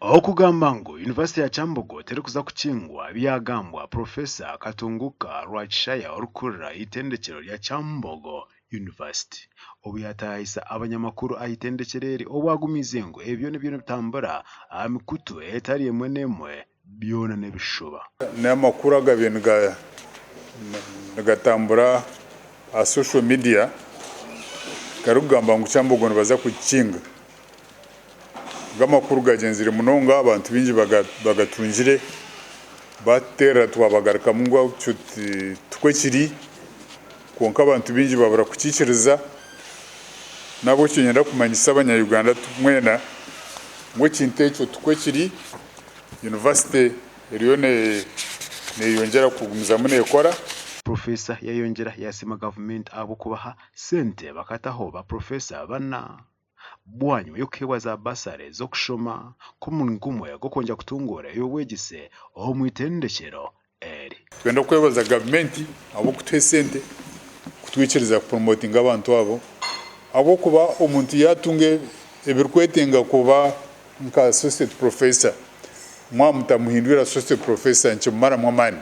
aho kugamba ngo University ya Kyambogo tere kuza kukingwa byagambwa Professor Katunguka Rwachaya orukurira itendekero lya Kyambogo University obu yatahisa abanyamakuru ahitendekerere obwagumize ngo ebyo nebyo bitambura amikutu etari emwe nemwe byona nebishoba n'amakuru agabintu gatambura a social media karugamba ngo Kyambogo baza kukinga gamakuru gagenzire munonga abantu binji bagatungire batera twabagaruka mu ngo twekiri konka abantu binji babura kukikiriza nabo kinyenda kumanyisa abanya-Uganda tumwena ngo kintecho twekiri university erione yongera kugumiza mune ekora. Professor yayongera yasema government abo kubaha sente bakataho ba professor bana bwanyu yokebaza basare zo kushoma kumungumo yago konja kutungura yo wegise aho mwitendekero eri twenda kwebaza government abo kutesente kutwikiriza promoting abantu abo kuba umuntu yatunge ebirkwetenga kuba nka associate professor mutamuhindura associate professor nchimara mwamani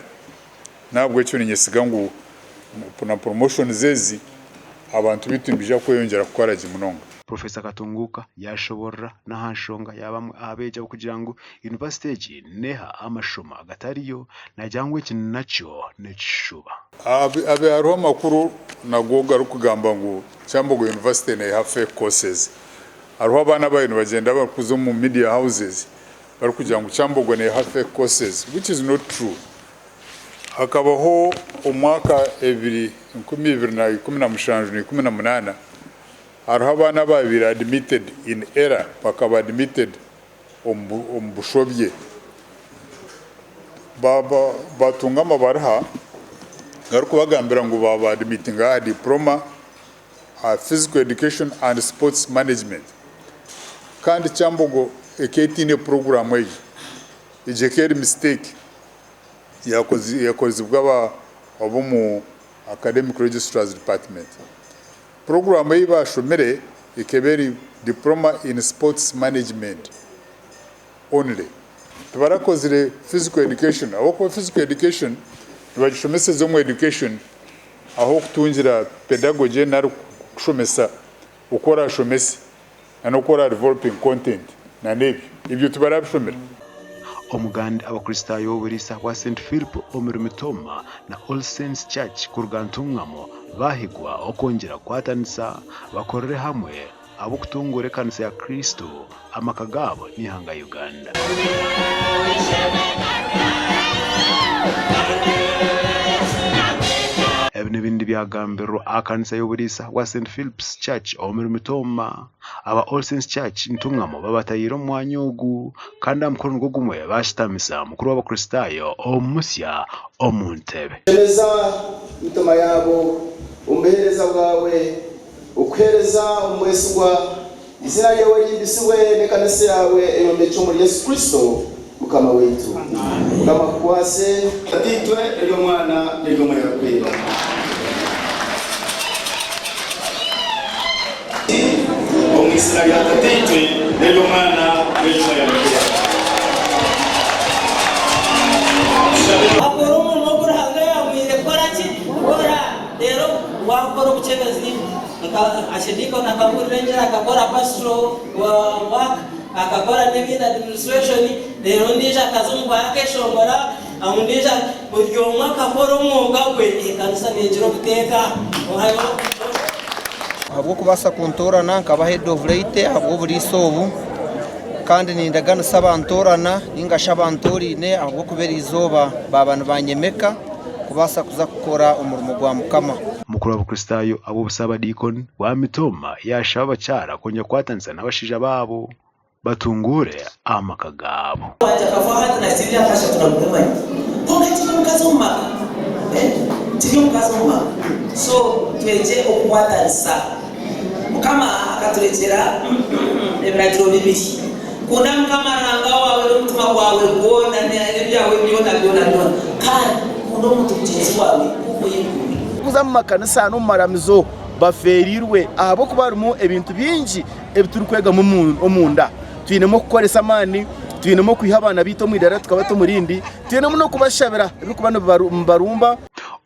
nabwo icyo ninyesiga ngo na promotion zezi abantu bitumbija kweyongera gukora gimunonga. Professor Katunguka yashobora nahanshonga yabamwe abeja kugira ngo university neha amashoma agatariyo najyangwe ikintu nacyo nechishuba abe hariho makuru nagoga rukugamba ngo Kyambogo University ne have fake courses hariho abana bayino bagenda bakuzo mu media houses bari kugira ngo Kyambogo ne have fake courses which is not true. Hakabaho umwaka 2017 hariho abana babiri admitted in error bakaba admitted bushobye batunga amabaraha gari kubagambira ngo baba admitting a diploma physical education and sports management kandi Kyambogo eketine program eyi ijekeri mistake yakoze bwaba abo mu academic registrars department program eyi bashomere ikeberi diploma in sports management only tubarakozire physical education aho ko physical education tubashomese zo mu education aho kutungira pedagogy na kushomesa ukora shomese no kora developing content na ibyo tubarabishomera. Omuganda abakristayo burisa wa St Philip Omurumitoma na All Saints Church kurugantungamo bahigwa okongera kwatanisa bakorere hamwe abo kutungure kanisa ya Kristo amakagabo nihanga Uganda. Ebinibindi byagambiro akanisa y'oburisa wa St Philip's Church Omurumitoma aba All Saints Church ntungamo babatayiro mwanya ogu kandi amukoro ngo gumwe bashitamisa mukuru w'abakristayo omusya omuntebe. Emeza mitoma yabo umbehereza bwawe ukwereza umwesugwa izina ryawe ryibisiwe nekanisa yawe eyombecho muri Yesu Kristo mukama wetu mukama kwase atitwe eryo mwana eryo mwana kwira omwisira ya atitwe eryo mwana eryo mwana kwira akoro mu mugura hanga mwire koraki kora rero wakora ubucegezi ashidiko nakamurengera akakora pastoral work akakora n'ibindi administration rero ndije akazumva yakeshongora amundije buryo mwaka akora umwuga we kanisa negiro guteka ohayo habwo kubasa kuntorana nkaba head of late habwo buri sobu kandi nindagana sabantorana ningashabantorine habwo kubera izoba babantu banyemeka kubasa kuza gukora umurimo gwa mukama. Mukuru w'abakristayo abo busaba deacon wa Mitoma yashaba cyara konye kwatanza n'abashija babo batungure amakagabo akafahata na sivya fasha tunamwema konga timukazo so tweje okwatanza kama akatuletera ebiragiro bibiri kuna mkamaranga wawe n'umutima wawe kuona n'ibyawe byona kandi kuno mutukizi wawe ukuyikuri kuza mu makanisa no maramizo baferirwe abo kubarimo ebintu bingi ebituri kwega mu munda twinemo kukoresa amani twinemo kwiha abana bito mwidara tukaba tumurindi twinemo no kubashabira bikuba mbarumba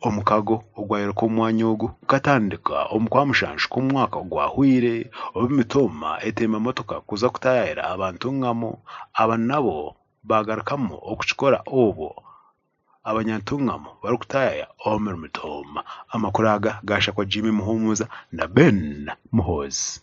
omukago ogwahera ko mwanya ogu katandika omukwamushanju ko mwaka gwahwire obimitoma etema motoka kuza kutayira abantu ngamo abanabo bagarakamo okuchikora obo abanyantungamo barukutaya omer mitoma amakuraga gasha kwa Jimmy Muhumuza na Ben Muhozi.